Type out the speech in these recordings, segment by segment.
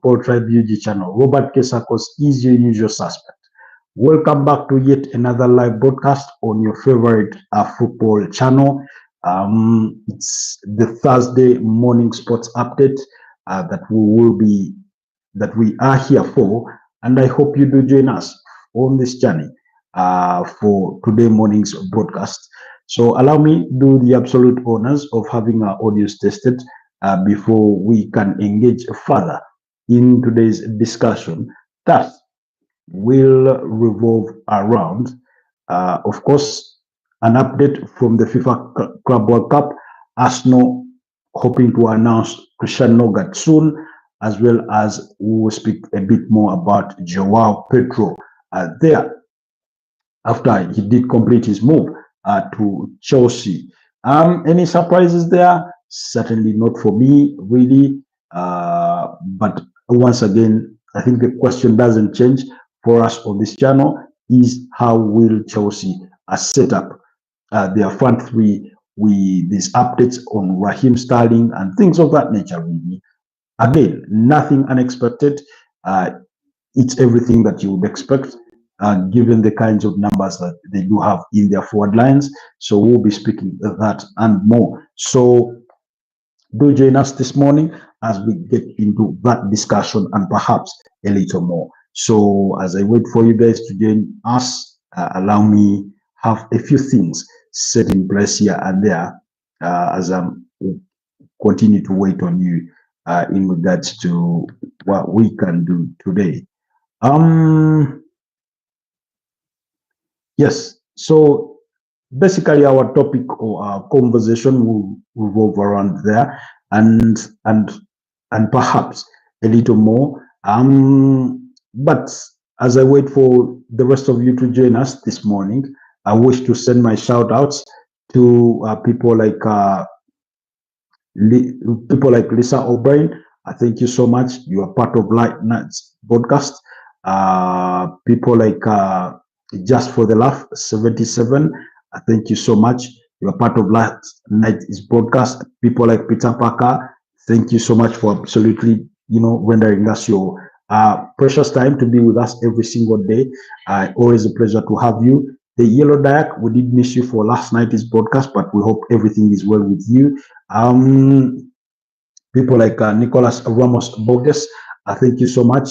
Footballtribeug channel. Robert Kesakos is your usual suspect. Welcome back to yet another live broadcast on your favorite football channel. It's the Thursday morning sports update that we are here for, and I hope you do join us on this journey for today morning's broadcast. So allow me do the absolute honors of having our audios tested before we can engage further in today's discussion that will revolve around, of course, an update from the FIFA Club World Cup. Arsenal hoping to announce Christian Norgaard soon, as well as we will speak a bit more about Joao Pedro there after he did complete his move to Chelsea. Any surprises there? Certainly not for me, really. But once again, I think the question doesn't change for us on this channel is how will Chelsea set up their front three with these updates on Raheem Sterling and things of that nature, really. Again, nothing unexpected. It's everything that you would expect, given the kinds of numbers that they do have in their forward lines. So we'll be speaking of that and more. So do join us this morning as we get into that discussion and perhaps a little more. So as I wait for you guys to join us, allow me have a few things set in place here and there as I continue to wait on you in regards to what we can do today. Yes, so basically our topic or our conversation will revolve around there and perhaps a little more. But as I wait for the rest of you to join us this morning, I wish to send my shout outs to people like Lisa O'Brien. Thank you so much. You are part of Light Night's podcast. People like Just for the Laugh 77. Thank you so much. You are part of Last Night's broadcast. People like Peter Parker, thank you so much for absolutely, rendering us your precious time to be with us every single day. Always a pleasure to have you. The Yellow Dayak, we did miss you for last night's broadcast, but we hope everything is well with you. People like Nicolas Ramos Bogus, thank you so much.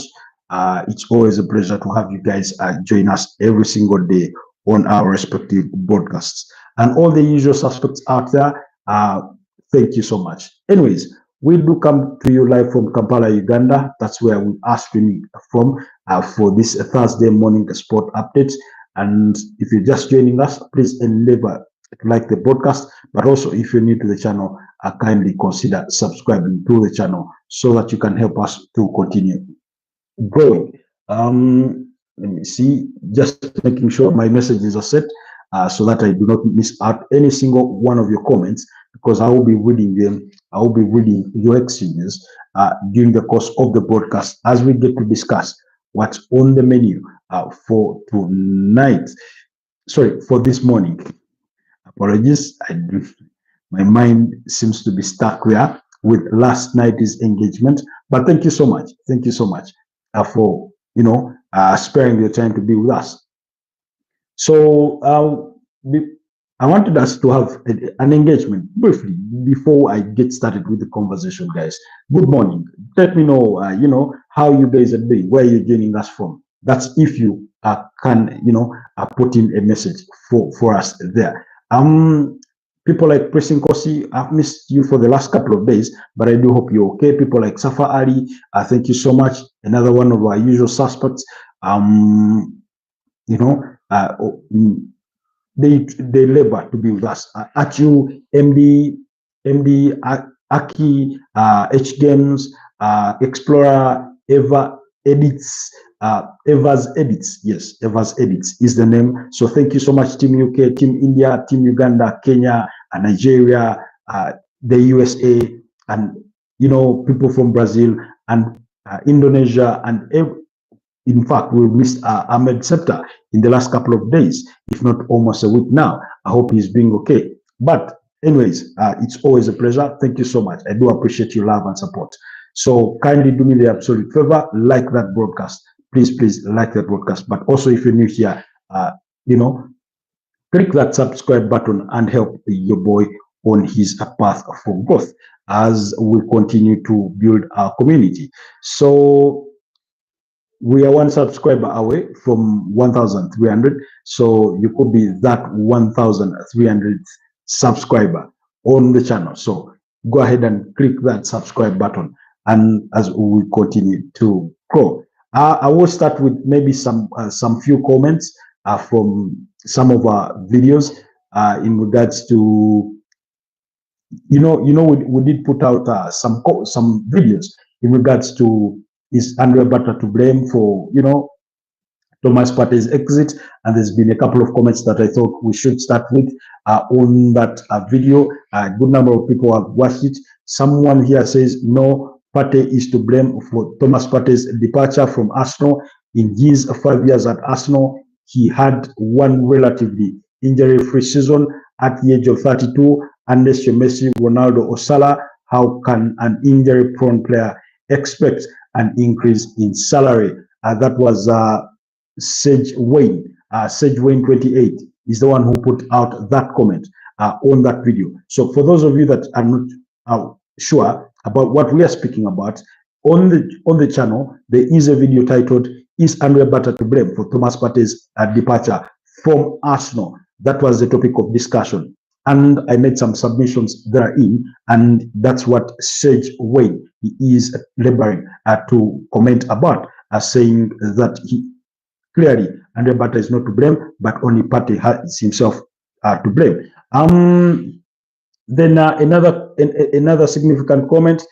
It's always a pleasure to have you guys join us every single day on our respective broadcasts. And all the usual suspects out there, thank you so much. Anyways, we do come to you live from Kampala, Uganda. That's where we are streaming from for this Thursday morning sport update. And if you're just joining us, please endeavor to like the broadcast. But also, if you're new to the channel, kindly consider subscribing to the channel so that you can help us to continue growing. Let me see, just making sure my messages are set so that I do not miss out any single one of your comments, because I will be reading them. I will be reading your exchanges during the course of the broadcast as we get to discuss what's on the menu for tonight. Sorry, for this morning. Apologies, my mind seems to be stuck there with last night's engagement. But thank you so much. Thank you so much for sparing your time to be with us. So I wanted us to have an engagement briefly before I get started with the conversation, guys. Good morning. Let me know, how you guys are doing, where you're joining us from. That's if you can, put in a message for us there. People like Pressing Kosi, I've missed you for the last couple of days, but I do hope you're okay. People like Safa Ali, thank you so much. Another one of our usual suspects. They labor to be with us. At you, MD, Aki, H Games, Explorer, Eva Edits, Eva's Edits. Yes, Eva's Edits is the name. So thank you so much, Team UK, Team India, Team Uganda, Kenya, Nigeria, the USA, and people from Brazil and Indonesia, and in fact, we missed Ahmed Septa in the last couple of days, if not almost a week now. I hope he's doing okay. But anyways, it's always a pleasure. Thank you so much. I do appreciate your love and support. So kindly do me the absolute favor, like that broadcast. Please like that broadcast. But also, if you're new here, click that subscribe button and help your boy on his path for growth as we continue to build our community. So we are one subscriber away from 1,300. So you could be that 1,300th subscriber on the channel. So go ahead and click that subscribe button, and as we continue to grow. I will start with maybe some few comments from some of our videos in regards to, we did put out some videos in regards to, is Andre Bata to blame for, Thomas Partey's exit? And there's been a couple of comments that I thought we should start with on that video. A good number of people have watched it. Someone here says, no, Partey is to blame for Thomas Partey's departure from Arsenal. In his 5 years at Arsenal, he had one relatively injury-free season at the age of 32. Unless you're Messi, Ronaldo, or Salah, how can an injury-prone player expect an increase in salary? That was Sage Wayne. Sage Wayne 28 is the one who put out that comment on that video. So for those of you that are not sure about what we are speaking about, on the channel, there is a video titled, is Andre Bata to blame for Thomas Partey's departure from Arsenal? That was the topic of discussion. And I made some submissions therein, and that's what Sage Wayne is laboring to comment about, saying that he clearly Andre Bata is not to blame, but only Partey has himself to blame. Then another significant comment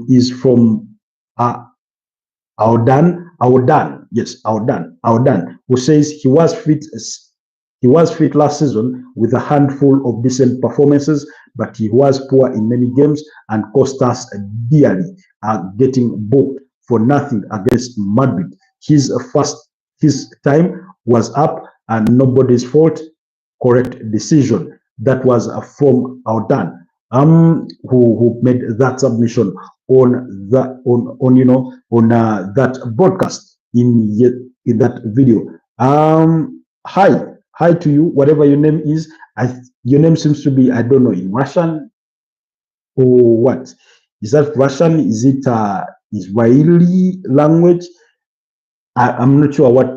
is from Aodan, who says he was fit last season with a handful of decent performances, but he was poor in many games and cost us dearly, getting booked for nothing against Madrid. His time was up and nobody's fault. Correct decision. That was from Aodan, who made that submission on that that broadcast in that video. Hi to you, whatever your name is. Your name seems to be, I don't know, in Russian or what? Is that Russian? Is it Israeli language? I'm not sure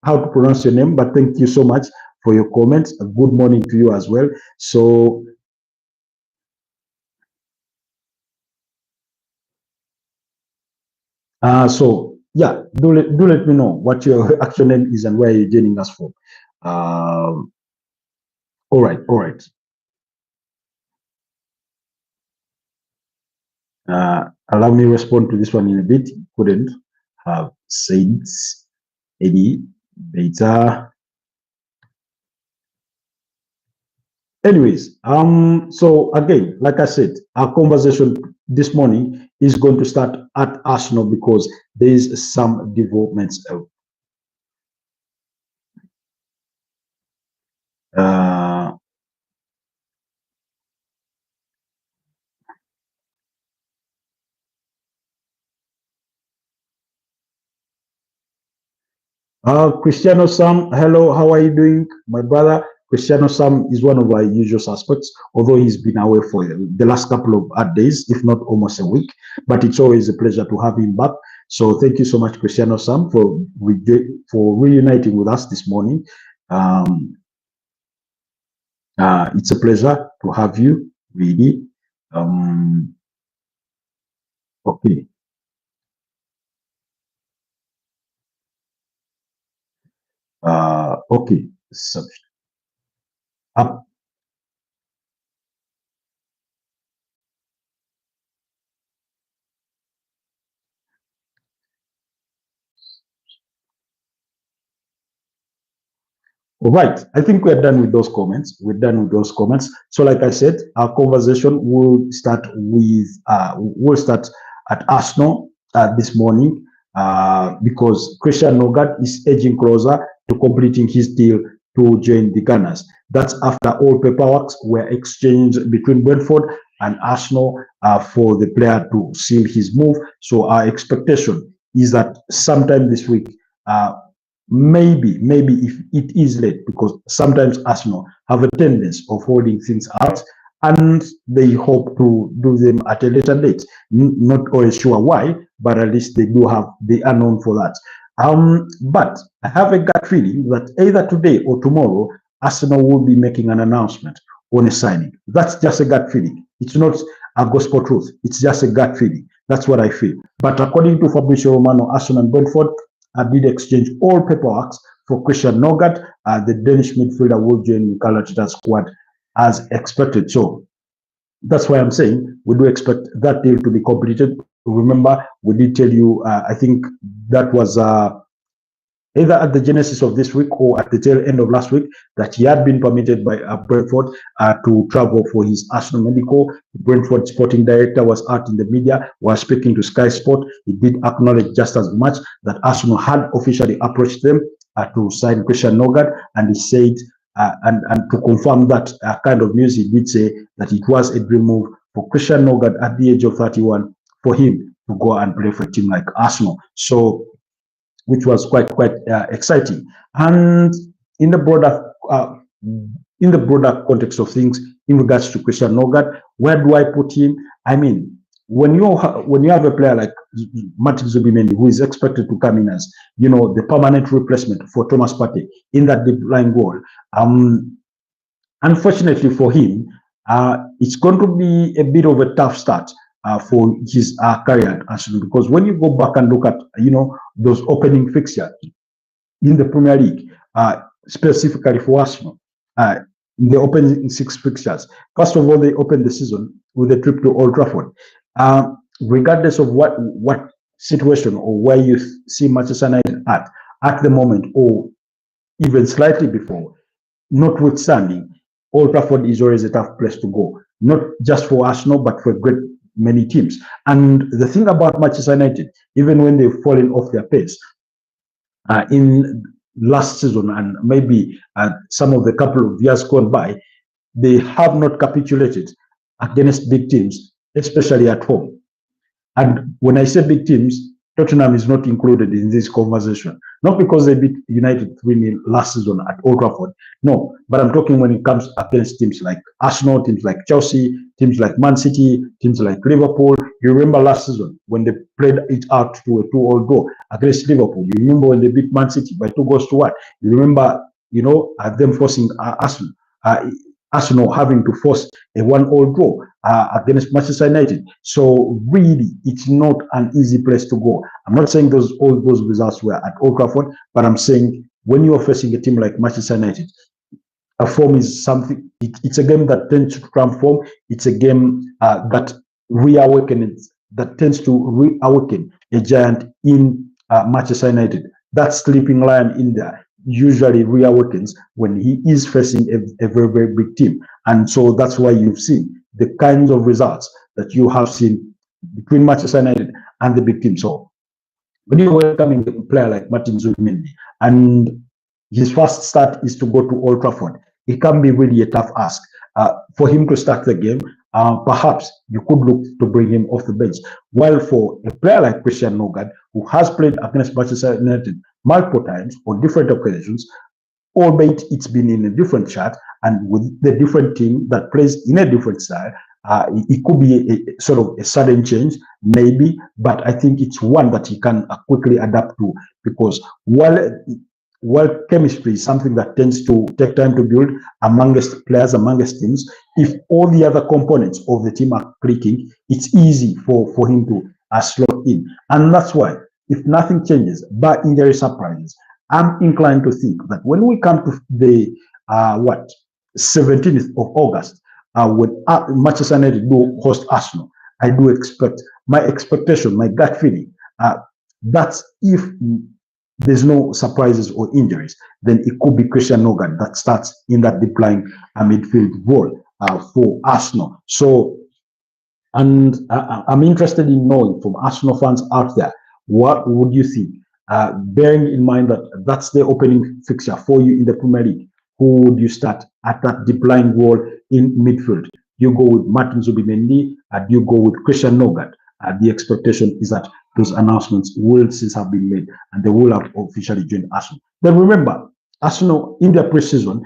how to pronounce your name, but thank you so much for your comments. Good morning to you as well. So yeah, do let me know what your actual name is and where you're joining us from. All right. Allow me to respond to this one in a bit. Couldn't have said any better. Anyways, so again, like I said, our conversation this morning is going to start at Arsenal because there is some developments. Cristiano Sam, hello, how are you doing, my brother? Cristiano Sam is one of our usual suspects, although he's been away for the last couple of days, if not almost a week. But it's always a pleasure to have him back. So thank you so much, Cristiano Sam, for reuniting with us this morning. It's a pleasure to have you, really. Okay. Okay. Up. All right, I think we're done with those comments. So like I said, our conversation will start at Arsenal this morning because Christian Norgaard is edging closer to completing his deal to join the Gunners. That's after all paperwork were exchanged between Brentford and Arsenal for the player to seal his move. So our expectation is that sometime this week, maybe if it is late, because sometimes Arsenal have a tendency of holding things out, and they hope to do them at a later date. Not always sure why, but at least they are known for that. But I have a gut feeling that either today or tomorrow, Arsenal will be making an announcement on a signing. That's just a gut feeling. It's not a gospel truth. It's just a gut feeling. That's what I feel. But according to Fabrizio Romano, Arsenal and Brentford did exchange all paperwork for Christian Norgaard. The Danish midfielder will join Mikel Arteta's squad as expected. So that's why I'm saying we do expect that deal to be completed. Remember, we did tell you, I think that was either at the genesis of this week or at the tail end of last week, that he had been permitted by Brentford to travel for his Arsenal medical. Brentford sporting director was out in the media, was speaking to Sky Sport. He did acknowledge just as much that Arsenal had officially approached them to sign Christian Norgaard, and he said, and to confirm that kind of news, he did say that it was a dream move for Christian Norgaard at the age of 31 for him to go and play for a team like Arsenal. So, which was quite exciting. And in the broader context of things, in regards to Christian Norgaard, where do I put him? I mean, when you have a player like Martin Zubimendi, who is expected to come in as, the permanent replacement for Thomas Partey in that deep line goal, unfortunately for him, it's going to be a bit of a tough start for his career at Arsenal, because when you go back and look at those opening fixtures in the Premier League, specifically for Arsenal, in the opening 6 fixtures, first of all, they opened the season with a trip to Old Trafford. Regardless of what situation or where you see Manchester United at the moment, or even slightly before, notwithstanding, Old Trafford is always a tough place to go, not just for Arsenal, but for great many teams. And the thing about Manchester United, even when they've fallen off their pace in last season and maybe some of the couple of years gone by, they have not capitulated against big teams, especially at home. And when I say big teams, Tottenham is not included in this conversation. Not because they beat United 3-0 last season at Old Trafford. No, but I'm talking when it comes against teams like Arsenal, teams like Chelsea, teams like Man City, teams like Liverpool. You remember last season when they played it out to a 2-2 draw against Liverpool. You remember when they beat Man City by 2-1. You remember, them forcing Arsenal having to force a 1-1 draw against Manchester United. So really, it's not an easy place to go. I'm not saying all those results were at Old Trafford, but I'm saying when you are facing a team like Manchester United, a form is something. It's a game that tends to transform. It's a game that tends to reawaken a giant in Manchester United. That sleeping lion in there usually reawakens when he is facing a very, very big team. And so that's why you've seen the kinds of results that you have seen between Manchester United and the big team. So when you're welcoming a player like Martin Zubimendi and his first start is to go to Old Trafford, it can be really a tough ask for him to start the game. Perhaps you could look to bring him off the bench. While for a player like Christian Norgaard, who has played against Manchester United multiple times on different occasions, albeit it's been in a different shirt and with the different team that plays in a different style, it could be a sort of a sudden change, maybe, but I think it's one that he can quickly adapt to, because while chemistry is something that tends to take time to build amongst players, amongst teams, if all the other components of the team are clicking, it's easy for him to slot in. And that's why, if nothing changes, but injury surprises, I'm inclined to think that when we come to the 17th of August, when Manchester United do host Arsenal, I do expect, my expectation, my gut feeling, that's if there's no surprises or injuries, then it could be Christian Norgaard that starts in that deep lying midfield role for Arsenal. So, and I'm interested in knowing from Arsenal fans out there, what would you think? Bearing in mind that that's the opening fixture for you in the Premier League, who would you start at that deep lying role in midfield? you go with Martin Zubimendi? Do you go with Christian Norgaard? The expectation is that those announcements will since have been made and they will have officially joined Arsenal. Then remember, Arsenal in their preseason,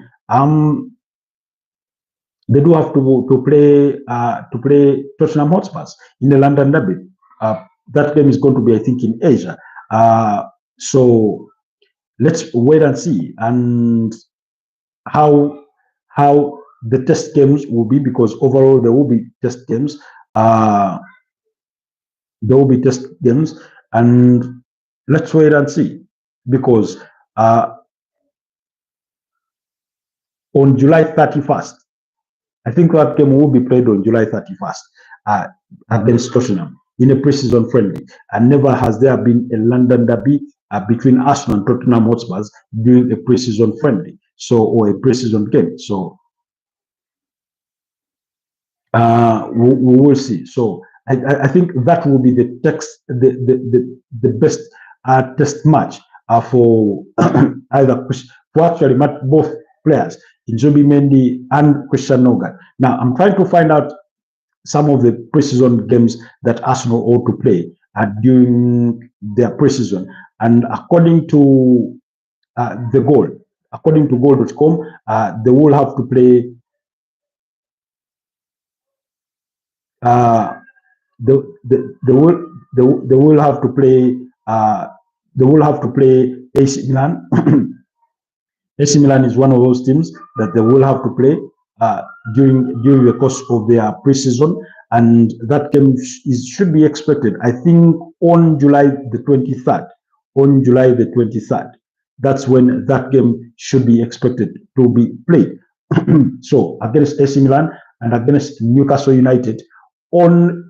they do have to play Tottenham Hotspurs in the London Derby. That game is going to be, I think, in Asia. So let's wait and see and how the test games will be, because overall there will be test games. There will be test games, and let's wait and see, because on July 31st, I think that game will be played on July 31st against Tottenham in a preseason friendly. And never has there been a London derby between Arsenal and Tottenham Hotspurs during a preseason friendly, or a preseason game. So we will see. So I think that will be the best test match for either for actually both players, Zubimendi and Christian Norgaard. Now I'm trying to find out some of the preseason games that Arsenal ought to play during their preseason, and according to according to goal.com, they will have to play. They will have to play. They will have to play AC Milan. AC Milan is one of those teams that they will have to play during the course of their preseason, and that game should be expected, I think, on July the 23rd. On July the 23rd, that's when that game should be expected to be played. So against AC Milan and against Newcastle United on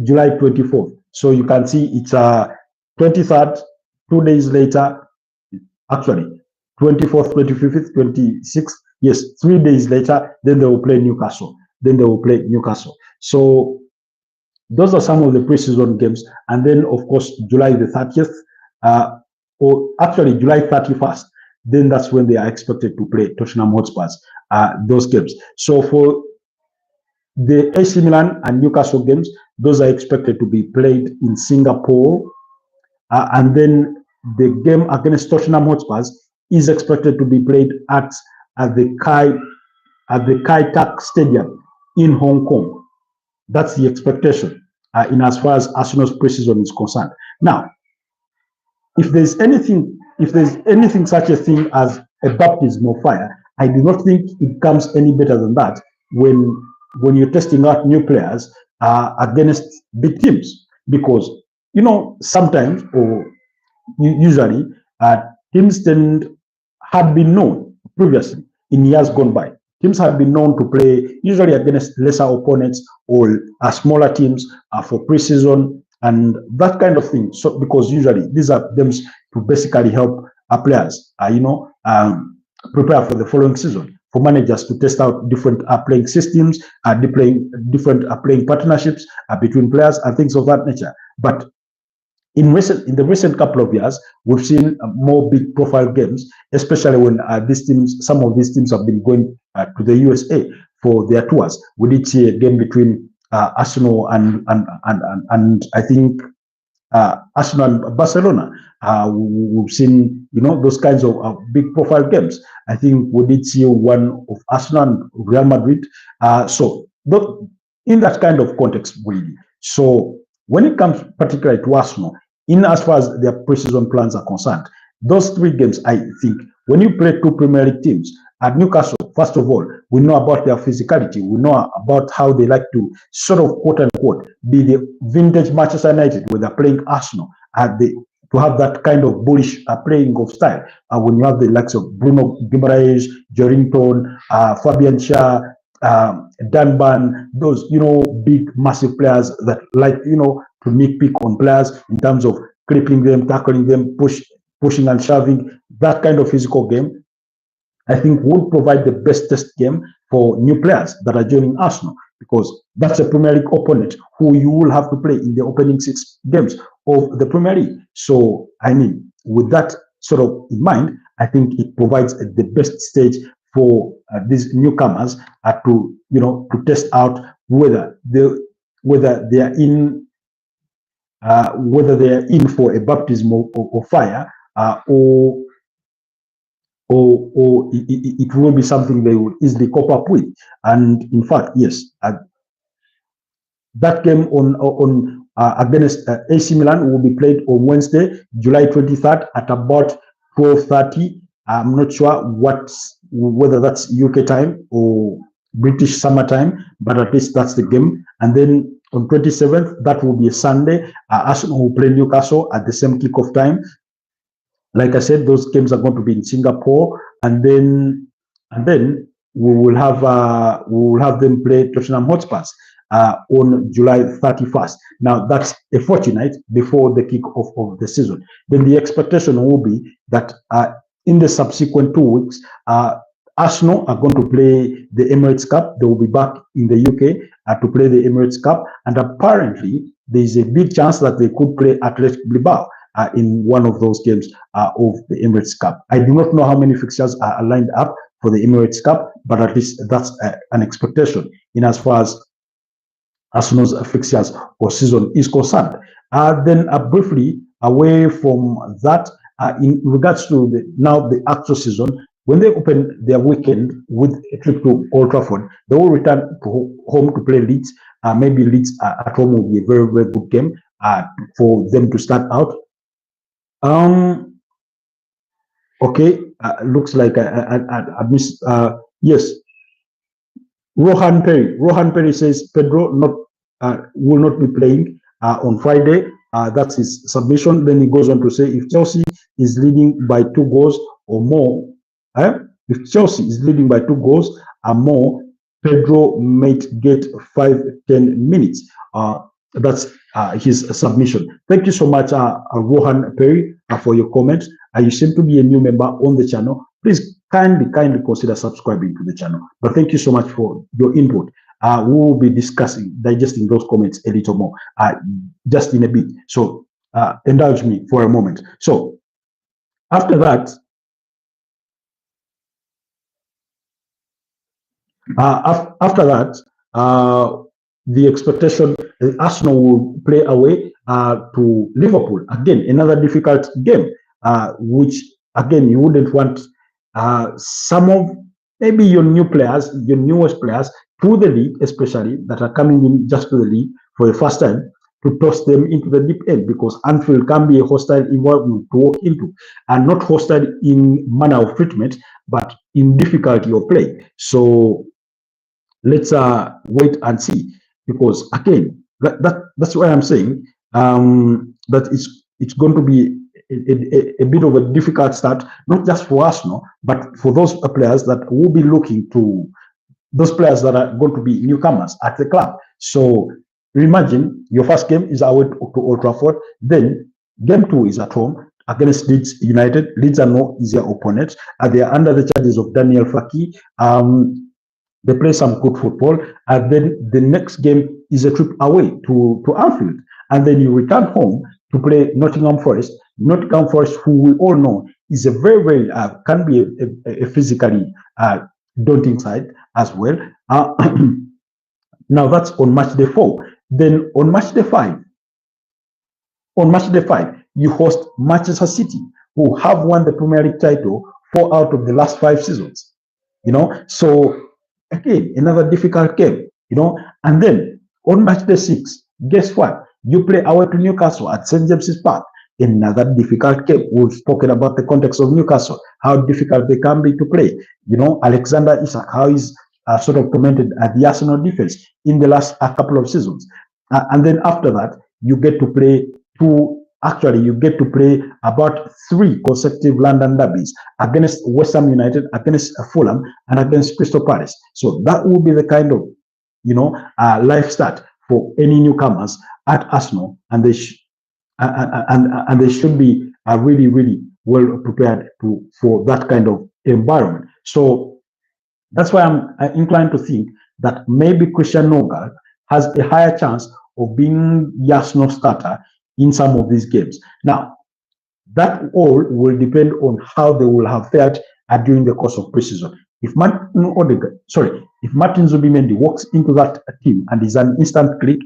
July 24th. So you can see it's 23rd, 2 days later, actually 24th, 25th, 26th. Yes, 3 days later, then they will play Newcastle. So those are some of the preseason games. And then, of course, July the 30th, or actually July 31st, then that's when they are expected to play Tottenham Hotspurs, those games. So for the AC Milan and Newcastle games, those are expected to be played in Singapore. And then the game against Tottenham Hotspurs is expected to be played at the Kai Tak Stadium in Hong Kong. That's the expectation in as far as Arsenal's preseason is concerned. Now, if there's anything such a thing as a baptism of fire, I do not think it comes any better than that when you're testing out new players against big teams, because sometimes, or usually, teams had been known previously in years gone by. Teams have been known to play usually against lesser opponents or smaller teams for preseason and that kind of thing. So because usually these are games to basically help players, prepare for the following season, for managers to test out different playing systems, different playing partnerships between players and things of that nature. But in the recent couple of years, we've seen more big profile games, especially when some of these teams have been going to the USA for their tours. We did see a game between Arsenal and I think Arsenal and Barcelona. We've seen those kinds of big profile games. I think we did see one of Arsenal and Real Madrid. So in that kind of context, really. So when it comes particularly to Arsenal, in as far as their preseason plans are concerned, those three games, I think, when you play two Premier League teams, at Newcastle, first of all, we know about their physicality. We know about how they like to sort of, quote unquote, be the vintage Manchester United when they're playing Arsenal. To have that kind of bullish playing of style. When you have the likes of Bruno Guimaraes, Jorinton, Fabian Schär, Dan Burn, those, big, massive players that like, to nitpick on players in terms of crippling them, tackling them, pushing and shoving, that kind of physical game, I think would provide the best test game for new players that are joining Arsenal, because that's a Premier League opponent who you will have to play in the opening 6 games of the Premier League. So, with that sort of in mind, I think it provides the best stage for these newcomers to to test out whether they are in for a baptism of fire, or it will be something they will easily cope up with. And in fact, yes, that game on against AC Milan will be played on Wednesday, July 23rd at about 12:30. I'm not sure whether that's UK time or British summer time, but at least that's the game. And then on 27th, that will be a Sunday. Arsenal will play Newcastle at the same kickoff time. Like I said, those games are going to be in Singapore, and then we will have them play Tottenham Hotspurs on July 31st. Now that's a fortnight before the kick-off of the season. Then the expectation will be that in the subsequent 2 weeks, Arsenal are going to play the Emirates Cup. They will be back in the UK to play the Emirates Cup, and apparently there is a big chance that they could play Athletic Bilbao in one of those games of the Emirates Cup. I do not know how many fixtures are lined up for the Emirates Cup, but at least that's an expectation in as far as Arsenal's fixtures or season is concerned. Then briefly away from that, in regards to the actual season, when they open their weekend with a trip to Old Trafford, they will return to home to play Leeds. Maybe Leeds at home will be a very, very good game for them to start out. Okay, looks like I missed. Yes, Rohan Perry says Pedro will not be playing on Friday. That's his submission. Then he goes on to say, if Chelsea is leading by 2 goals or more, if Chelsea is leading by 2 goals or more, Pedro might get 5-10 minutes. That's his submission. Thank you so much, Rohan Perry, for your comments. You seem to be a new member on the channel. Please kindly consider subscribing to the channel. But thank you so much for your input. We will be digesting those comments a little more just in a bit. So indulge me for a moment. So after that, the expectation Arsenal will play away to Liverpool. Again, another difficult game, which again you wouldn't want some of maybe your newest players to the league, especially that are coming in just to the league for the first time, to toss them into the deep end, because Anfield can be a hostile environment to walk into, and not hostile in manner of treatment, but in difficulty of play. So let's wait and see, because again, that's why I'm saying that it's going to be a bit of a difficult start, not just for Arsenal, but for those players that will be looking to, those players that are going to be newcomers at the club. So imagine your first game is away to Old Trafford, then game 2 is at home against Leeds United. Leeds are no easier opponents. They are under the charges of Daniel Faki. They play some good football, and then the next game is a trip away to Anfield, and then you return home to play Nottingham Forest. Nottingham Forest, who we all know is a very, very can be a physically daunting side as well. Now that's on match day 4. Then on match day 5, you host Manchester City, who have won the Premier League title 4 out of the last 5 seasons. So again, another difficult game, and then on match day 6, guess what? You play away to Newcastle at St. James's Park, another difficult game. We've spoken about the context of Newcastle, how difficult they can be to play. Alexander Isak, how he's sort of tormented at the Arsenal defense in the last couple of seasons. And then after that, you get to play about 3 consecutive London derbies against West Ham United, against Fulham, and against Crystal Palace. So that will be the kind of, life start for any newcomers at Arsenal, and they should be really, really well prepared for that kind of environment. So that's why I'm inclined to think that maybe Christian Norgaard has a higher chance of being the Arsenal starter in some of these games. Now, that all will depend on how they will have fared during the course of preseason. if Martin Zubimendi walks into that team and is an instant click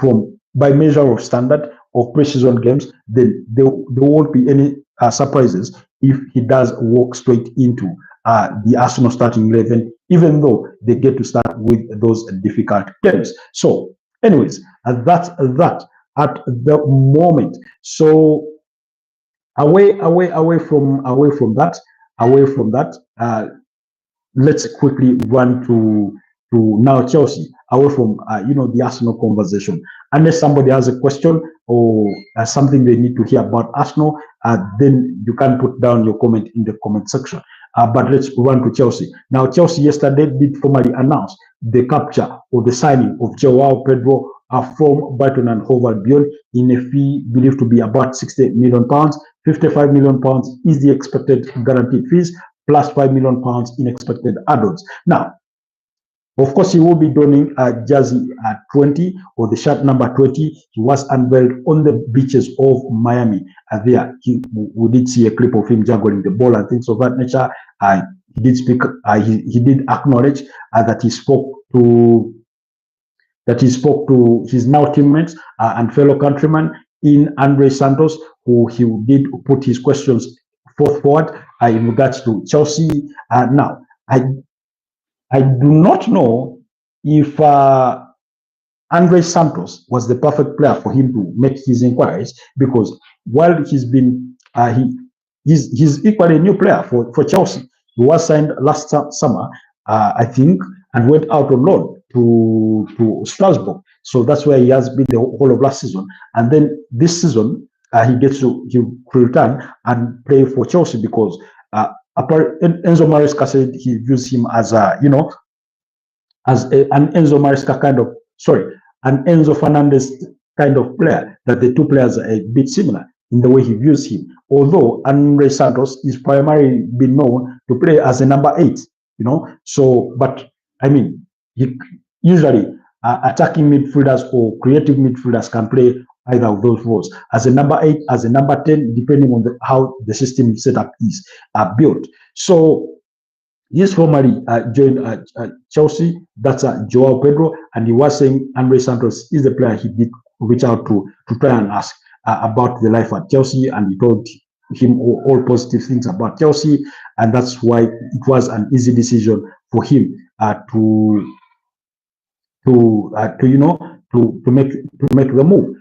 from by measure of standard of pre-season games, then there won't be any surprises if he does walk straight into the Arsenal starting 11, even though they get to start with those difficult games. So, anyways, that's that at the moment. So, away from that, let's quickly run to now Chelsea, away from the Arsenal conversation. Unless somebody has a question or something they need to hear about Arsenal, then you can put down your comment in the comment section. But let's run to Chelsea. Now, Chelsea yesterday did formally announce the capture or the signing of Joao Pedro from Brighton and Hove Albion in a fee believed to be about £60 million. £55 million is the expected guaranteed fees, plus £5 million in expected add-ons. Now, of course, he will be donning jersey 20 or the shirt number 20. He was unveiled on the beaches of Miami. There, we did see a clip of him juggling the ball and things of that nature. He did speak. He did acknowledge that he spoke to his now teammates and fellow countrymen in Andre Santos, who he did put his questions forward in regards to Chelsea. Now, I do not know if Andre Santos was the perfect player for him to make his inquiries, because while he's been he's equally a new player for Chelsea. He was signed last summer, I think, and went out on loan to Strasbourg. So that's where he has been the whole of last season. And then this season, he return and play for Chelsea, because Enzo Maresca said he views him as an Enzo Maresca an Enzo Fernandez kind of player, that the two players are a bit similar in the way he views him. Although Andre Santos is primarily been known to play as a number 8, So, but I mean, usually attacking midfielders or creative midfielders can play either of those roles, as a number 8, as a number 10, depending on how the system setup is built. So he's formally joined Chelsea. That's Joao Pedro, and he was saying Andre Santos is the player he did reach out to try and ask about the life at Chelsea, and he told him all positive things about Chelsea, and that's why it was an easy decision for him to make the move.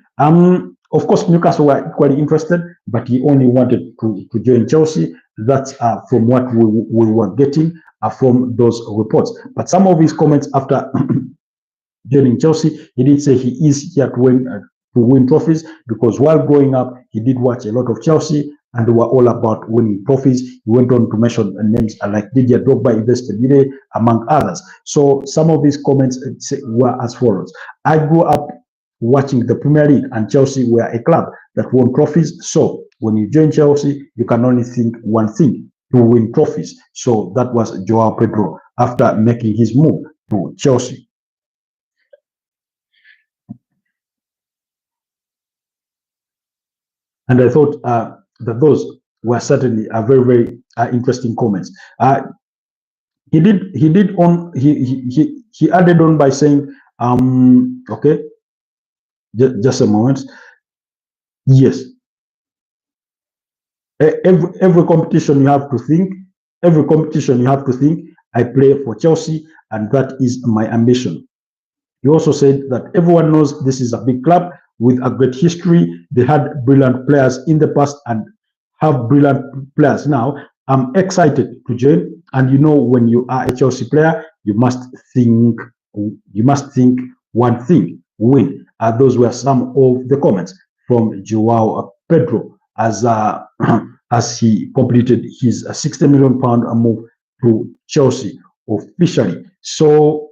Of course, Newcastle were equally interested, but he only wanted to join Chelsea. That's from what we were getting from those reports. But some of his comments after joining Chelsea, he did say he is here to win trophies, because while growing up, he did watch a lot of Chelsea, and they were all about winning trophies. He went on to mention names like Didier Drogba, Yves, among others. So some of his comments were as follows: I grew up watching the Premier League, and Chelsea were a club that won trophies. So when you join Chelsea, you can only think one thing: to win trophies. So that was Joao Pedro after making his move to Chelsea. And I thought that those were certainly very, very interesting comments. He added on by saying, okay, just a moment. Yes, every competition you have to think. Every competition you have to think. I play for Chelsea, and that is my ambition. He also said that everyone knows this is a big club with a great history. They had brilliant players in the past and have brilliant players now. I'm excited to join. And when you are a Chelsea player, you must think one thing: win. Those were some of the comments from Joao Pedro as he completed his £60 million move to Chelsea officially. So,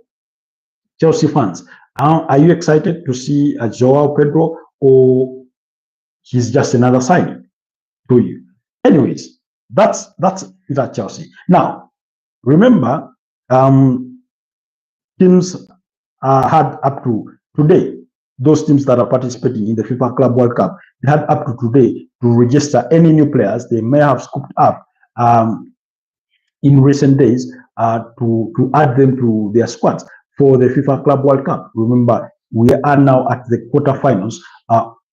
Chelsea fans, are you excited to see Joao Pedro, or he's just another signing to you? Anyways, that's it at Chelsea. Now, remember, teams had up to today, those teams that are participating in the FIFA Club World Cup, they had up to today to register any new players they may have scooped up in recent days to add them to their squads for the FIFA Club World Cup. Remember, we are now at the quarterfinals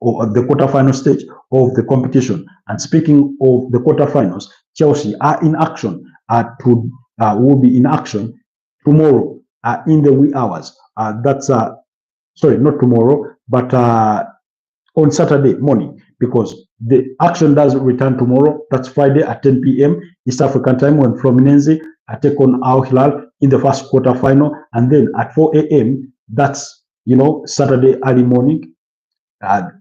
or the quarterfinal stage of the competition. And speaking of the quarterfinals, Chelsea are in action. Will be in action tomorrow in the wee hours. That's sorry, not tomorrow, but on Saturday morning, because the action does return tomorrow. That's Friday at 10 p.m. East African time, when Fluminense take on Al Hilal in the first quarter final, and then at 4 a.m. that's Saturday early morning.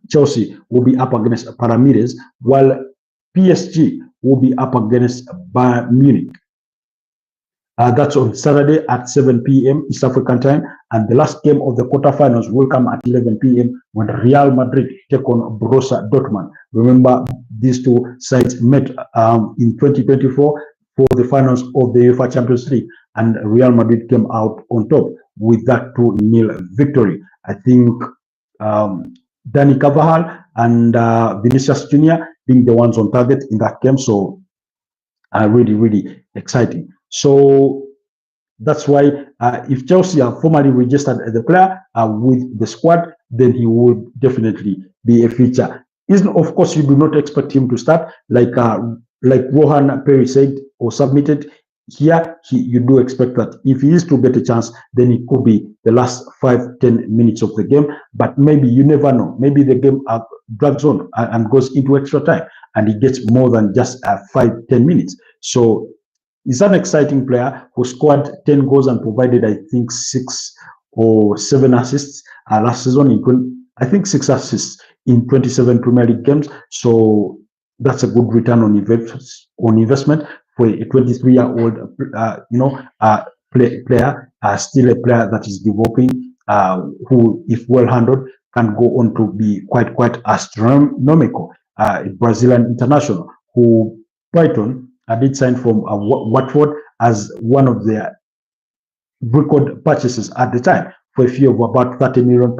Chelsea will be up against Palmeiras, while PSG will be up against Bayern Munich. That's on Saturday at 7 p.m. East African time. And the last game of the quarterfinals will come at 11 p.m. when Real Madrid take on Borussia Dortmund. Remember, these two sides met in 2024 for the finals of the UEFA Champions League, and Real Madrid came out on top with that 2-0 victory. I think Dani Carvajal and Vinicius Jr. being the ones on target in that game. So really, really exciting. So that's why if Chelsea are formally registered as a player with the squad, then he would definitely be a feature. Of course, you do not expect him to start like Rohan Perry said or submitted here. You do expect that if he is to get a chance, then it could be the last 5-10 minutes of the game. But maybe you never know. Maybe the game drags on and goes into extra time, and he gets more than just 5-10 minutes. So he's an exciting player who scored 10 goals and provided, I think, 6 or 7 assists last season. I think 6 assists in 27 Premier League games. So that's a good return on investment for a 23-year-old, player, still a player that is developing, who, if well handled, can go on to be quite astronomical. A Brazilian international who Brighton did sign from Watford as one of their record purchases at the time for a fee of about £30 million,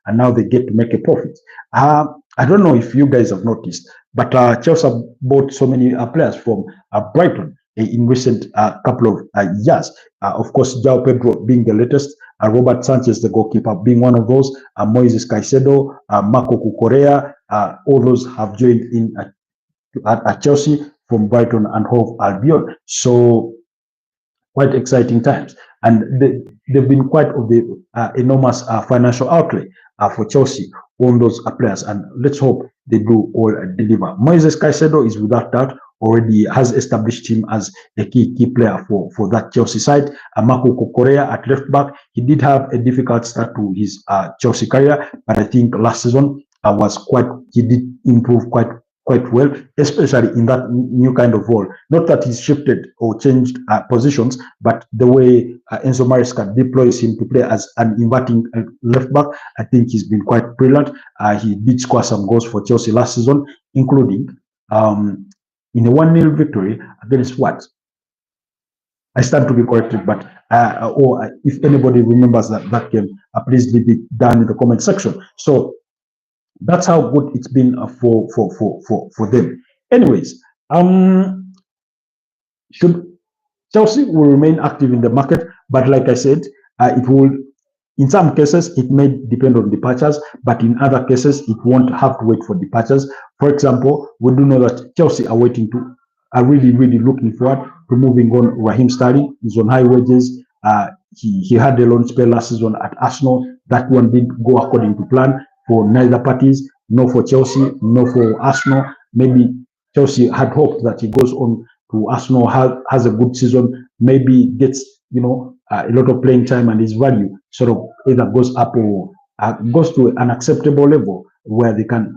and now they get to make a profit. I don't know if you guys have noticed, but Chelsea have bought so many players from Brighton in recent couple of years. Of course, Joao Pedro being the latest, Robert Sanchez, the goalkeeper, being one of those, Moises Caicedo, Marco Cucurella, all those have joined in at Chelsea from Brighton and Hove Albion. So quite exciting times, and they've been quite of the enormous financial outlay for Chelsea on those players, and let's hope they do all deliver. Moises Caicedo is without doubt already has established him as a key player for that Chelsea side. Marco Cucurella at left back, he did have a difficult start to his Chelsea career, but I think last season he did improve quite well, especially in that new kind of role. Not that he's shifted or changed positions, but the way Enzo Maresca deploys him to play as an inverting left back, I think he's been quite brilliant. He did score some goals for Chelsea last season, including in a 1-0 victory against what? I stand to be corrected, but or if anybody remembers that game, please leave it down in the comment section. So that's how good it's been for them. Anyways, Chelsea will remain active in the market, but like I said, it will. In some cases, it may depend on departures, but in other cases, it won't have to wait for departures. For example, we do know that Chelsea are really looking forward to moving on. Raheem Sterling is on high wages. He had a loan spell last season at Arsenal. That one didn't go according to plan for neither parties, no for Chelsea, no for Arsenal. Maybe Chelsea had hoped that he goes on to Arsenal, has a good season, maybe gets a lot of playing time, and his value sort of either goes up or goes to an acceptable level where they can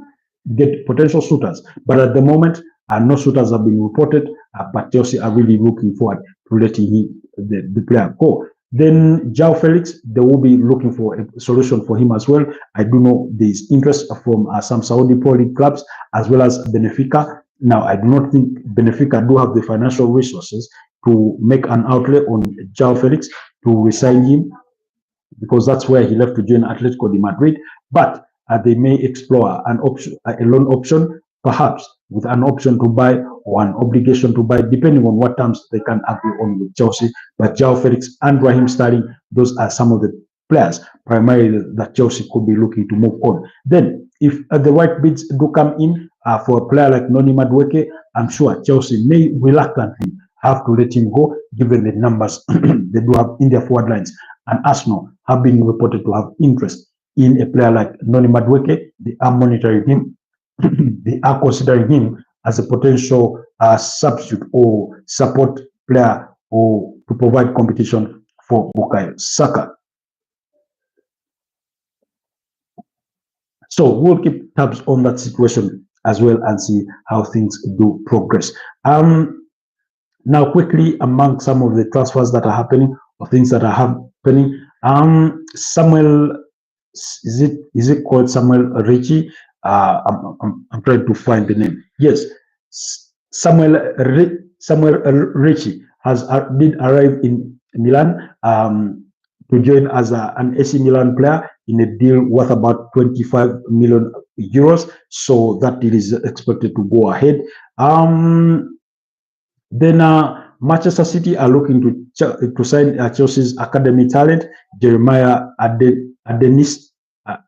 get potential suitors. But at the moment, no suitors have been reported, but Chelsea are really looking forward to letting the player go. Then Joao Felix, they will be looking for a solution for him as well. I do know there is interest from some Saudi Pro League clubs as well as Benfica. Now, I do not think Benfica do have the financial resources to make an outlay on Joao Felix to resign him, because that's where he left to join Atletico de Madrid. But they may explore an option, a loan option, perhaps with an option to buy or an obligation to buy, depending on what terms they can agree on with Chelsea. But Joao Felix and Raheem Sterling, those are some of the players primarily that Chelsea could be looking to move on. Then, if the right bids do come in for a player like Noni Madueke, I'm sure Chelsea may reluctantly have to let him go, given the numbers they do have in their forward lines. And Arsenal have been reported to have interest in a player like Noni Madueke. They are monitoring him. They are considering him as a potential substitute or support player or to provide competition for Bukayo Saka. So we'll keep tabs on that situation as well and see how things do progress. Now, quickly, among some of the transfers that are happening or things that are happening, Samuel, is it called Samuel Ricci? I'm trying to find the name. Yes, Samuel Ricci did arrive in Milan to join as an AC Milan player in a deal worth about 25 million euros. So that deal is expected to go ahead. Then Manchester City are looking to sign Chelsea's academy talent, Jeremiah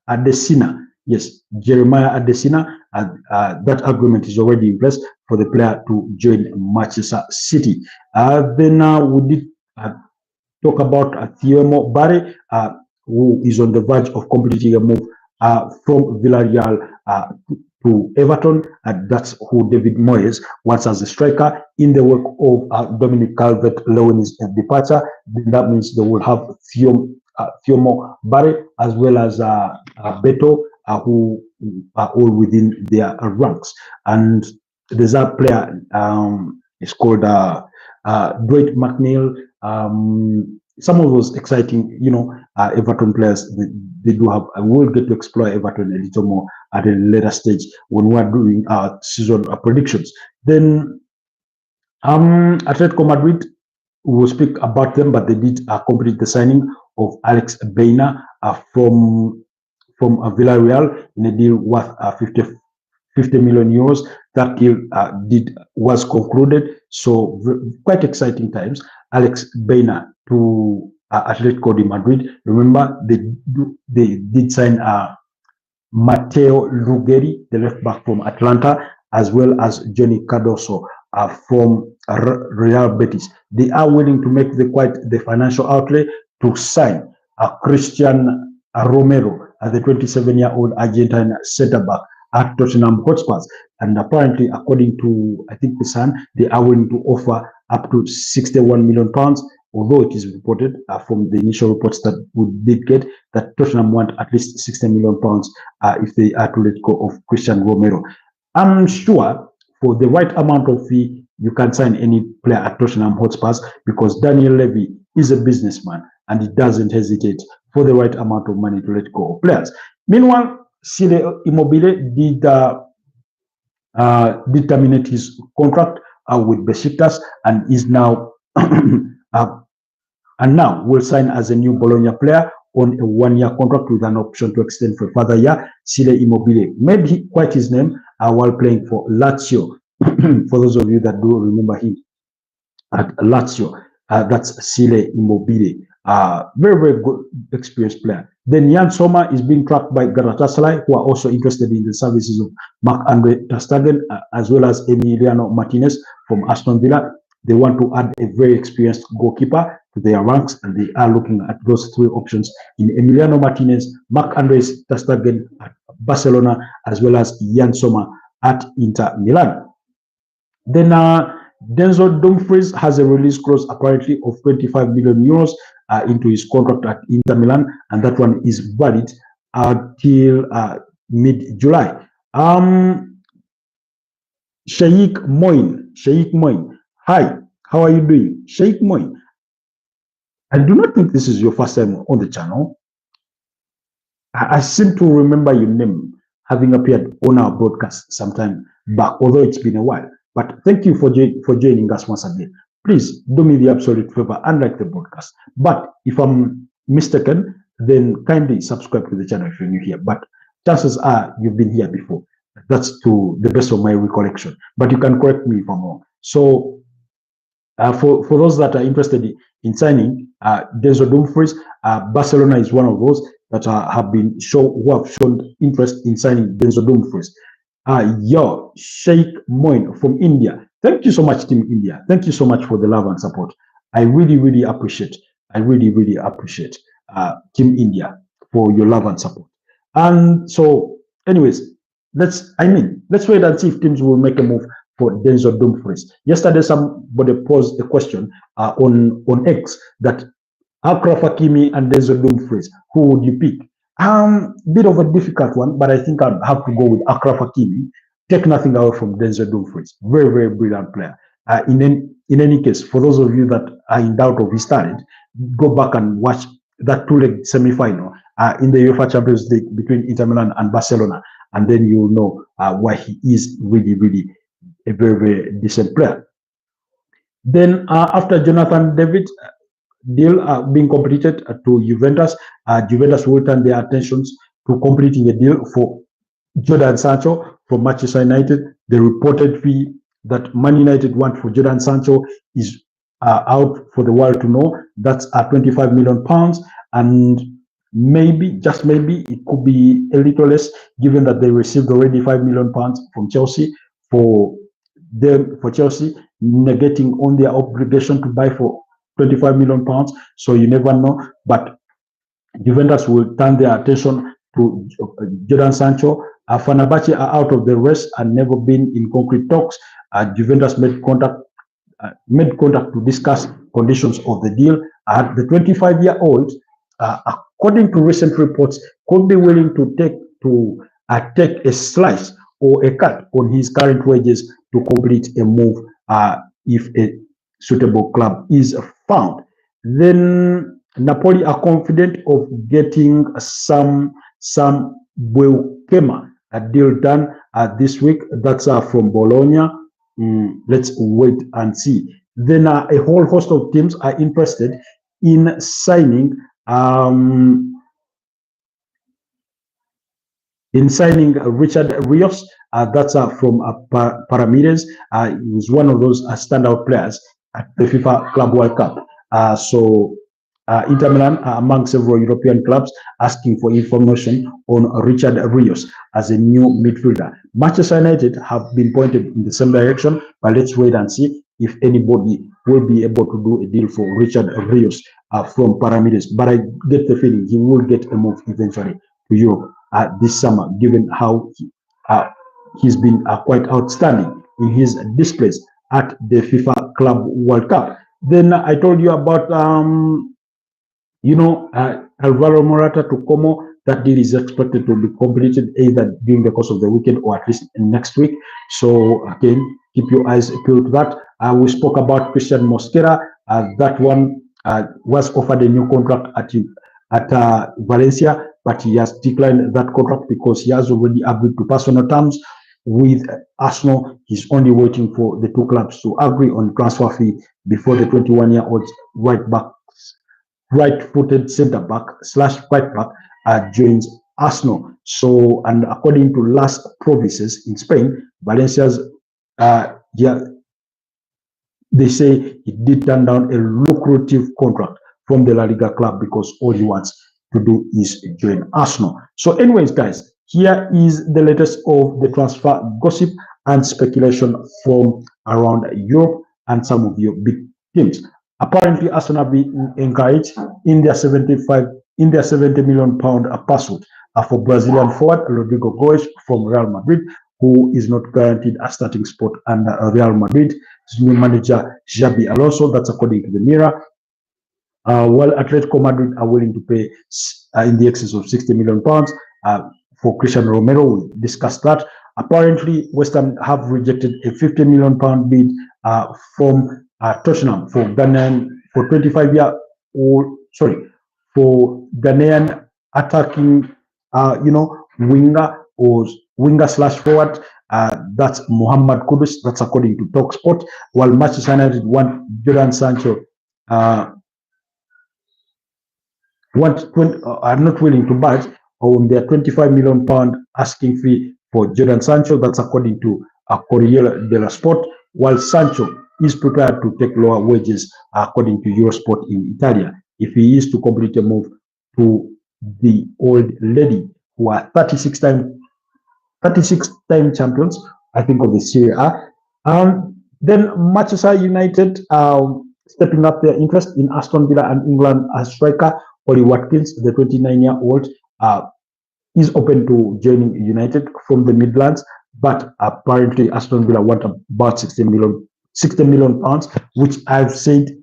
Adesina. Yes, Jeremiah Adesina. That agreement is already in place for the player to join Manchester City. Then we did talk about Thiemo Barre, who is on the verge of completing a move from Villarreal to Everton. That's who David Moyes wants as a striker. In the work of Dominic Calvert-Lewin's departure, that means they will have Thiemo Barre as well as Beto, who are all within their ranks. And there's a player, it's called Dwight McNeil. Some of those exciting, Everton players, they do have. I will get to explore Everton a little more at a later stage when we are doing our season predictions. Then, Atletico Madrid, we will speak about them, but they did complete the signing of Alex Baena from Villarreal in a deal worth 50 million euros. That deal was concluded. So quite exciting times. Alex Baena to Atletico de Madrid. Remember, they did sign Matteo Ruggeri, the left back from Atlanta, as well as Johnny Cardoso from Real Betis. They are willing to make the financial outlay to sign Christian Romero, the 27-year-old Argentine centre back at Tottenham Hotspur. And apparently, according to, I think, the Sun, they are willing to offer up to £61 million, although it is reported from the initial reports that we did get that Tottenham want at least £60 million if they are to let go of Christian Romero. I'm sure for the right amount of fee, you can sign any player at Tottenham Hotspur because Daniel Levy is a businessman and he doesn't hesitate for the right amount of money to let go of players. Meanwhile, Sile Immobile did terminate his contract with Besiktas and is now will sign as a new Bologna player on a 1-year contract with an option to extend for a further year. Sile Immobile made quite his name while playing for Lazio. For those of you that do remember him at Lazio, that's Sile Immobile. Very, very good, experienced player. Then Jan Sommer is being tracked by Galatasaray, who are also interested in the services of Marc-Andre ter Stegen, as well as Emiliano Martinez from Aston Villa. They want to add a very experienced goalkeeper to their ranks, and they are looking at those three options in Emiliano Martinez, Marc-Andre ter Stegen at Barcelona, as well as Jan Sommer at Inter Milan. Then Denzel Dumfries has a release clause apparently of 25 million euros into his contract at Inter Milan, and that one is valid until mid-July. Sheikh Moin. Hi, how are you doing? Sheikh Moin. I do not think this is your first time on the channel. I seem to remember your name having appeared on our broadcast sometime back, although it's been a while. But thank you for joining us once again. Please do me the absolute favor and like the broadcast. But if I'm mistaken, then kindly subscribe to the channel if you're new here. But chances are you've been here before. That's to the best of my recollection. But you can correct me if I'm wrong. So for those that are interested in signing Denzel Dumfries, Barcelona is one of those that who have shown interest in signing Denzel Dumfries. Sheikh Moin from India. Thank you so much, Team India. Thank you so much for the love and support. I really appreciate. I really appreciate Team India for your love and support. And so, anyways, let's wait and see if teams will make a move for Denzel Dumfries. Yesterday, somebody posed a question on X that Achraf Hakimi and Denzel Dumfries, who would you pick? Bit of a difficult one, but I think I'd have to go with Achraf Hakimi. Take nothing away from Denzel Dumfries. Very brilliant player. In any case, for those of you that are in doubt of his talent, go back and watch that two-leg semi-final in the UEFA Champions League between Inter Milan and Barcelona, and then you'll know why he is really a very decent player. Then after Jonathan David deal being completed to Juventus, Juventus will turn their attentions to completing a deal for Jadon Sancho from Manchester United. The reported fee that Man United want for Jadon Sancho is out for the world to know. That's at £25 million, and maybe, just maybe, it could be a little less, given that they received already £5 million from Chelsea for Chelsea negating on their obligation to buy for £25 million. So you never know, but Juventus will turn their attention to Jadon Sancho. Fenerbahce are out of the race and never been in concrete talks. Juventus made contact to discuss conditions of the deal. The 25-year-old, according to recent reports, could be willing to take a slice or a cut on his current wages to complete a move if a suitable club is found. Then Napoli are confident of getting some Buelkema, a deal done this week. That's from Bologna. Let's wait and see. Then a whole host of teams are interested in signing Richard Rios. That's from Palmeiras. He was one of those standout players at the FIFA Club World Cup. So Inter Milan are among several European clubs asking for information on Richard Rios as a new midfielder. Manchester United have been pointed in the same direction, but let's wait and see if anybody will be able to do a deal for Richard Rios from Palmeiras. But I get the feeling he will get a move eventually to Europe this summer, given how he's been quite outstanding in his displays at the FIFA Club World Cup. Then I told you about Alvaro Morata to Como. That deal is expected to be completed either during the course of the weekend or at least next week. So again, keep your eyes peeled to that. We spoke about Christian Mosquera. That one was offered a new contract at Valencia, but he has declined that contract because he has already agreed to personal terms with Arsenal. He's only waiting for the two clubs to agree on transfer fee before the 21-year-old right-footed centre-back / right-back joins Arsenal. So, and according to last provinces in Spain, Valencia's, they say he did turn down a lucrative contract from the La Liga club because all he wants to do is join Arsenal. So anyways, guys, here is the latest of the transfer gossip and speculation from around Europe and some of your big teams. Apparently, Arsenal have been encouraged in their £70 million pursuit for Brazilian forward Rodrigo Goes from Real Madrid, who is not guaranteed a starting spot under Real Madrid. His new manager, Xabi Alonso, that's according to the Mirror. While Atletico Madrid are willing to pay in the excess of £60 million for Christian Romero, we discussed that. Apparently, West Ham have rejected a £50 million bid from Tottenham for Ghanaian attacking, winger or winger/forward. That's Muhammad Kudus. That's according to TalkSport. While Manchester United want Jadon Sancho. Are not willing to budge on their £25 million asking fee for Jadon Sancho. That's according to Corriere dello Sport, while Sancho is prepared to take lower wages according to Eurosport in Italia if he is to complete a move to the old lady who are 36-time champions, I think, of the Serie A. Then Manchester United stepping up their interest in Aston Villa and England striker Ollie Watkins, the 29-year-old, is open to joining United from the Midlands, but apparently Aston Villa want about 60 million pounds, which I've said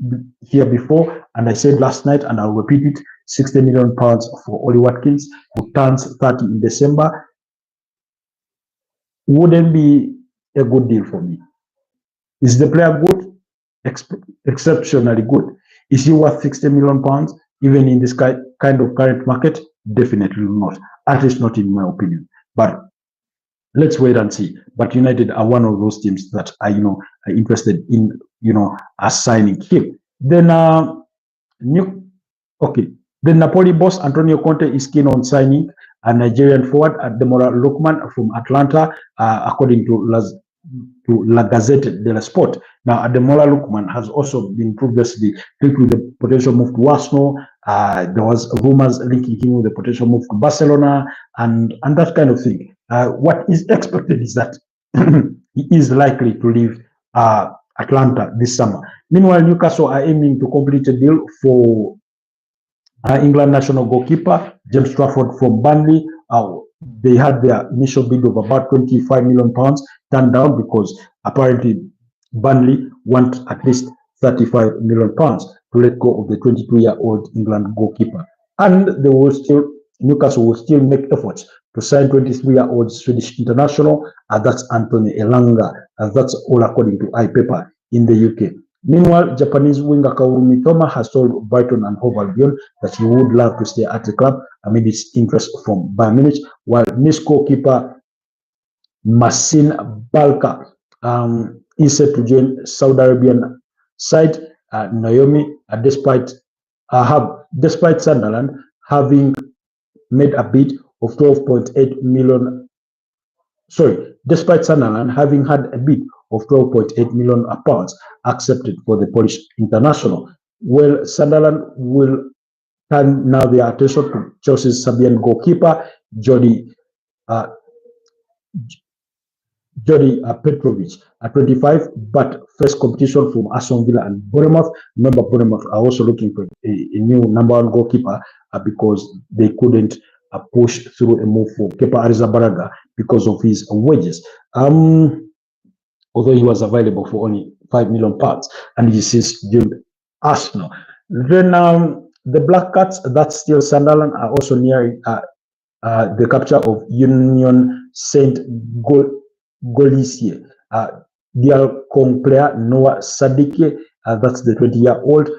here before, and I said last night, and I'll repeat it: 60 million pounds for Ollie Watkins, who turns 30 in December, wouldn't be a good deal for me. Is the player good? Exceptionally good. Is he worth 60 million pounds even in this kind of current market? Definitely not, at least not in my opinion. But let's wait and see. But United are one of those teams that are interested in assigning him. Then then Napoli boss Antonio Conte is keen on signing a Nigerian forward Ademola Lookman from Atlanta, according to La Gazzetta dello Sport. Now, Ademola Lookman has also been previously linked with the potential move to Arsenal. There was rumors linking him with the potential move to Barcelona and that kind of thing. What is expected is that he is likely to leave Atlanta this summer. Meanwhile, Newcastle are aiming to complete a deal for England national goalkeeper James Trafford from Burnley. They had their initial bid of about 25 million pounds turned down because apparently Burnley want at least 35 million pounds to let go of the 22-year-old England goalkeeper. And Newcastle will still make efforts to sign 23-year-old Swedish international, that's Anthony Elanga. That's all according to iPaper in the UK. Meanwhile, Japanese winger Kaoru Mitoma has told Brighton and Hove Albion that he would love to stay at the club amid his interest from Bayern Munich, while Nice goalkeeper Masin Balka is set to join Saudi Arabian side Naomi, despite Sunderland having made a bid of 12.8 million. Despite Sunderland having had a bid of 12.8 million pounds accepted for the Polish international. Well, Sunderland will turn now their attention to Chelsea's Serbian goalkeeper Jody Petrovic at 25, but first competition from Aston Villa and Bournemouth. Remember, Bournemouth are also looking for a new #1 goalkeeper because they couldn't push through a move for Kepa Arrizabalaga because of his wages. Although he was available for only 5 million pounds, and he is joined Arsenal. Then the Black Cats, that's still Sunderland, are also nearing the capture of Union Saint Golicie. Their Kong player Noah Sadiki, that's the 20-year-old.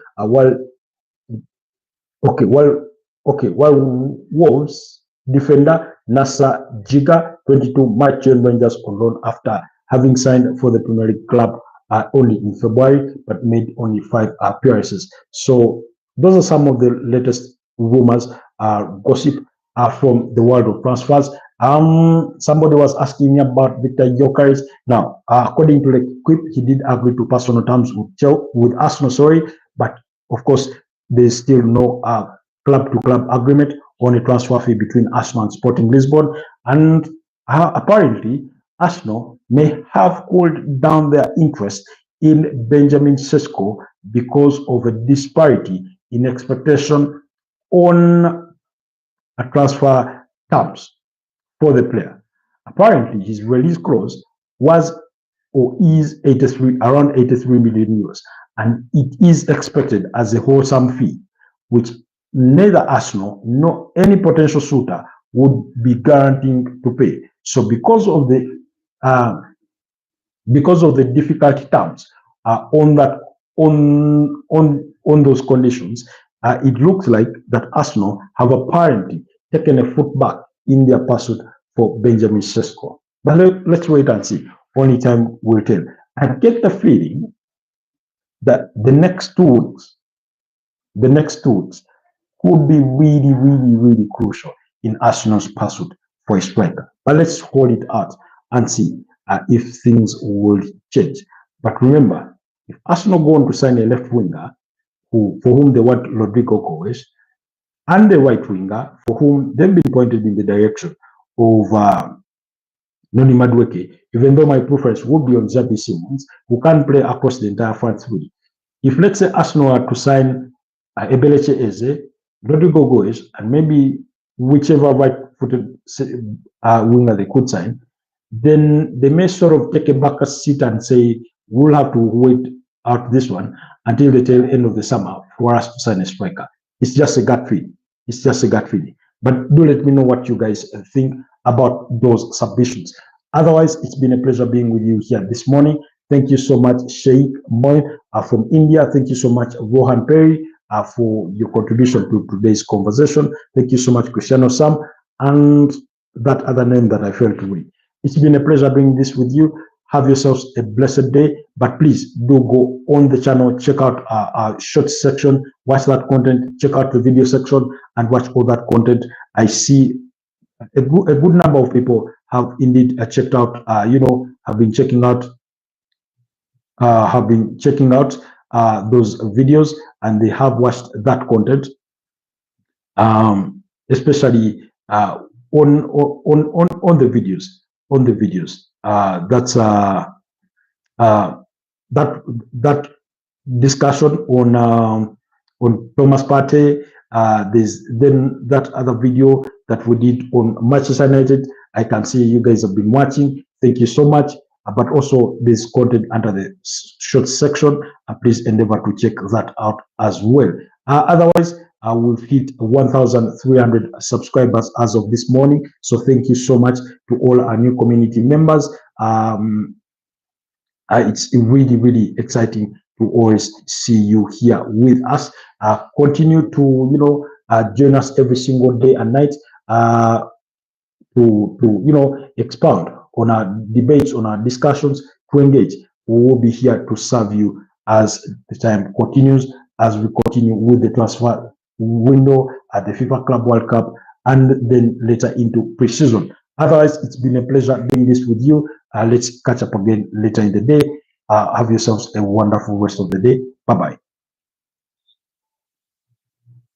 While Wolves defender Nasa Jiga, 22, might join Rangers on loan after having signed for the Premier League club only in February, but made only 5 appearances. So those are some of the latest rumors, gossip from the world of transfers. Somebody was asking me about Victor Gyökeres. Now, according to the Quip, he did agree to personal terms with Arsenal, but of course, there's still no club-to-club agreement on a transfer fee between Arsenal and Sporting Lisbon, and apparently Arsenal may have cooled down their interest in Benjamin Sesko because of a disparity in expectation on a transfer terms for the player. Apparently, his release clause was or is around 83 million euros, and it is expected as a wholesome fee, which neither Arsenal nor any potential suitor would be guaranteeing to pay. So because of the difficult terms on those conditions, it looks like that Arsenal have apparently taken a foot back in their pursuit for Benjamin Sesko. But let's wait and see. Only time will tell. I get the feeling that the next 2 weeks could be really, really, really crucial in Arsenal's pursuit for a striker. But let's hold it out and see if things will change. But remember, if Arsenal go on to sign a left winger for whom they want Rodrigo Goes, and the right winger for whom they've been pointed in the direction of Noni Madueke, even though my preference would be on Xabi Simons, who can play across the entire front three. If, let's say, Arsenal are to sign Ebeleche Eze, Rodrigo Goes, and maybe whichever right-footed winger they could sign, then they may sort of take a back seat and say, we'll have to wait out this one until the tail end of the summer for us to sign a striker. It's just a gut feeling. It's just a gut feeling. But do let me know what you guys think about those submissions. Otherwise, it's been a pleasure being with you here this morning. Thank you so much, Sheikh Moy from India. Thank you so much, Rohan Perry, for your contribution to today's conversation. Thank you so much, Cristiano Sam, and that other name that I failed to read. It's been a pleasure doing this with you. Have yourselves a blessed day, but please do go on the channel, check out our short section, watch that content, check out the video section, and watch all that content. I see a good number of people have indeed checked out, have been checking out those videos, and they have watched that content, especially on the videos. That's that discussion on Thomas Partey. There's then that other video that we did on Manchester United. I can see you guys have been watching. Thank you so much. But also there's content under the short section. Please endeavor to check that out as well. Otherwise, I will hit 1,300 subscribers as of this morning. So thank you so much to all our new community members. It's really, really exciting to always see you here with us. Continue to, join us every single day and night to expound on our debates, on our discussions, to engage. We will be here to serve you as the time continues, as we continue with the transfer window at the FIFA Club World Cup, and then later into pre-season. Otherwise, it's been a pleasure doing this with you. Let's catch up again later in the day. Have yourselves a wonderful rest of the day. Bye-bye.